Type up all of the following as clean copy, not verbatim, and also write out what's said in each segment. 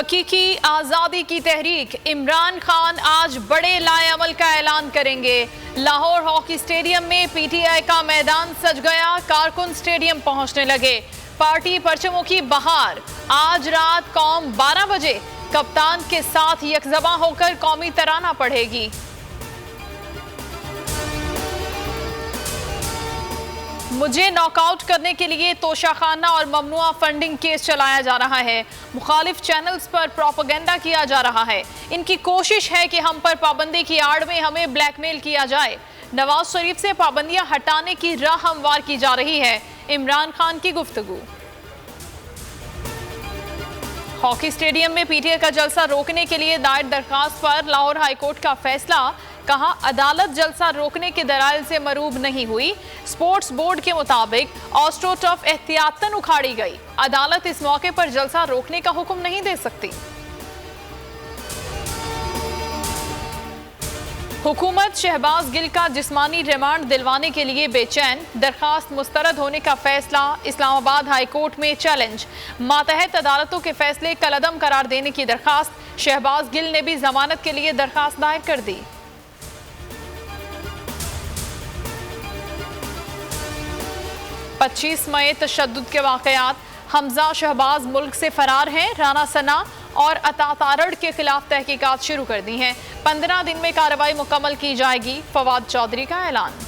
हकीकी आज़ादी की तहरीक इमरान खान आज बड़े लाएअमल का ऐलान करेंगे। लाहौर हॉकी स्टेडियम में पीटीआई का मैदान सज गया, कारकुन स्टेडियम पहुंचने लगे। पार्टी परचमों की बहार। आज रात कौम 12 बजे कप्तान के साथ यकजबा होकर कौमी तराना पढ़ेगी। मुझे नॉकआउट करने के लिए तोशाखाना और ममनुआ फंडिंग केस चलाया जा रहा है। मुखालिफ चैनल्स पर प्रोपेगेंडा किया जा रहा है। इनकी कोशिश है कि हम पर पाबंदी की आड़ में हमें ब्लैकमेल किया जाए। नवाज शरीफ से पाबंदियां हटाने की राह हमवार की जा रही है। इमरान खान की गुफ्तगू। हॉकी स्टेडियम में पीटीआई का जलसा रोकने के लिए दायर दरखास्त पर लाहौर हाईकोर्ट का फैसला। कहा, अदालत जलसा रोकने के दलाइल से मरूब नहीं हुई। स्पोर्ट्स बोर्ड के मुताबिक ऑस्ट्रोटर्फ एहतियातन उखाड़ी गई। अदालत इस मौके पर जलसा रोकने का हुक्म नहीं दे सकती। हुकूमत शहबाज गिल का जिस्मानी रिमांड दिलवाने के लिए बेचैन। दरखास्त मुस्तरद होने का फैसला। इस्लामाबाद हाई कोर्ट में चैलेंज। मातहत अदालतों के फैसले कलअदम करार देने की दरखास्त। शहबाज गिल ने भी जमानत के लिए दरखास्त दायर कर दी। 25 मई तशद्दुद के वाकयात। हमजा शहबाज मुल्क से फरार हैं। राना सना और अता तारड़ के खिलाफ तहकीकात शुरू कर दी हैं। 15 दिन में कार्रवाई मुकम्मल की जाएगी। फवाद चौधरी का ऐलान।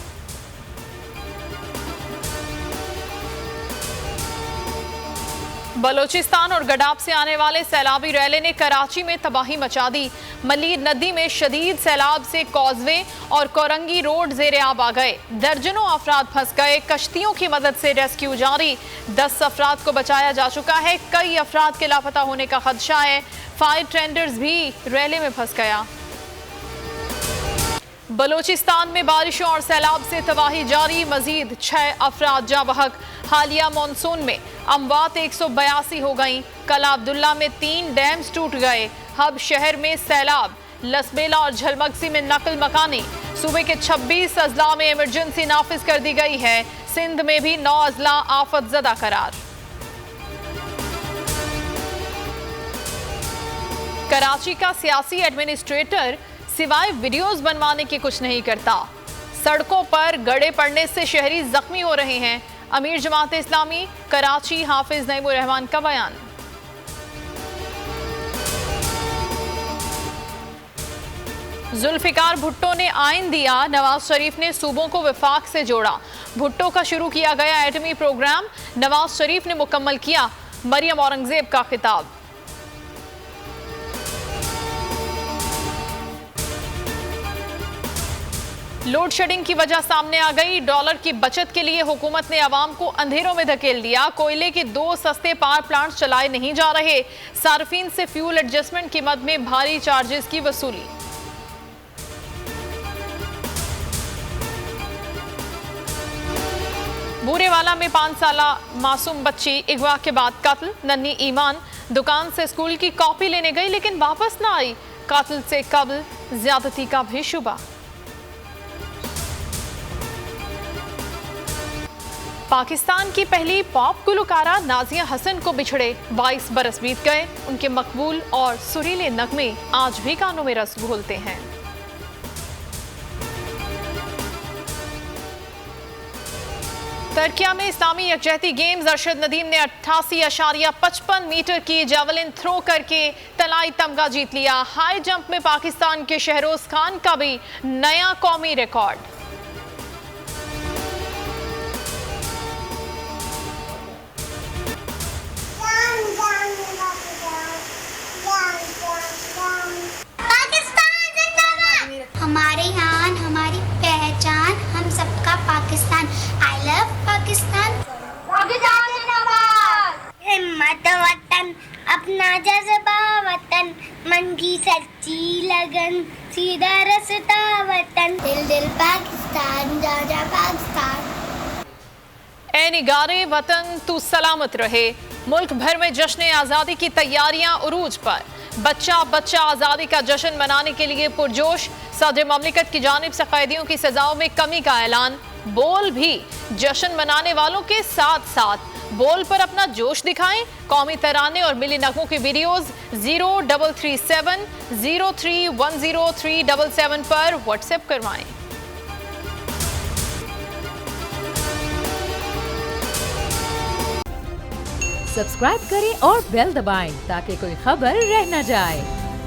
बलोचिस्तान और गडाब से आने वाले सैलाबी रैले ने कराची में तबाही मचा दी। मलीर नदी में शदीद सैलाब से कॉजवे और कोरंगी रोड ज़ेरे आब आ गए। दर्जनों अफराद फंस गए। कश्तियों की मदद से रेस्क्यू जारी। 10 अफराद को बचाया जा चुका है। कई अफराद के लापता होने का खदशा है। फायर टेंडर्स भी रैले में फंस गया। बलोचिस्तान में बारिशों और सैलाब से तबाही जारी। मजीद 6 अफराद जाँ बहक। हालिया मानसून में अमवात 182 हो गई। कला अब्दुल्ला में 3 डैम्स टूट गए। हब शहर में सैलाब। लसबेला और झलमगसी में नकल मकानी। सूबे के 26 अजला में इमरजेंसी नाफिज कर दी गई है। सिंध में भी 9 अजला आफत ज़दा करार। कराची का सियासी एडमिनिस्ट्रेटर सिवाय वीडियोस बनवाने के कुछ नहीं करता। सड़कों पर गड़े पड़ने से शहरी जख्मी हो रहे हैं। अमीर जमात इस्लामी कराची हाफिज नईमुर रहमान का बयान। जुल्फिकार भुट्टो ने आइन दिया। नवाज शरीफ ने सूबों को वफाक से जोड़ा। भुट्टो का शुरू किया गया एटमी प्रोग्राम नवाज शरीफ ने मुकम्मल किया। मरियम औरंगजेब का खिताब। लोड शेडिंग की वजह सामने आ गई। डॉलर की बचत के लिए हुकूमत ने अवाम को अंधेरों में धकेल दिया। कोयले के 2 सस्ते पावर प्लांट्स चलाए नहीं जा रहे। सार्फिन से फ्यूल एडजस्टमेंट की मद में भारी चार्जेस की वसूली। बूरेवाला में 5 साला मासूम बच्ची अगवा के बाद कत्ल। नन्ही ईमान दुकान से स्कूल की कॉपी लेने गई लेकिन वापस ना आई। कातिल से कब्ल ज्यादती का भी शुबा। पाकिस्तान की पहली पॉप गुलकारा नाजिया हसन को बिछड़े 22 बरस बीत गए। उनके मकबूल और सुरीले नगमे आज भी कानों में रस घोलते हैं। तुर्किया में इस्लामी यकजहती गेम्स। अरशद नदीम ने 88.55 मीटर की जेवलिन थ्रो करके तलाई तमगा जीत लिया। हाई जंप में पाकिस्तान के शहरोज खान का भी नया कौमी रिकॉर्ड। हमारे यहाँ हमारी पहचान, हम सबका पाकिस्तान। I love Pakistan. पाकिस्तान जिंदाबाद। हिम्मत वतन, अपना जज्बा वतन, मन की सच्ची लगन, सीधा रास्ता वतन। दिल दिल पाकिस्तान, जा जा पाकिस्तान। ए निगारे वतन तू सलामत रहे। मुल्क भर में जश्न आज़ादी की तैयारियां उरूज पर। बच्चा बच्चा आज़ादी का जश्न मनाने के लिए पुरजोश। सदर ममलिकत की जानिब से कैदियों की सजाओं में कमी का ऐलान। बोल भी जश्न मनाने वालों के साथ साथ बोल पर अपना जोश दिखाएं। कौमी तराने और मिली नगमों की वीडियोस 0337 031037 पर व्हाट्सएप करवाएं। सब्सक्राइब करें और बेल दबाएं ताकि कोई खबर रह न जाए।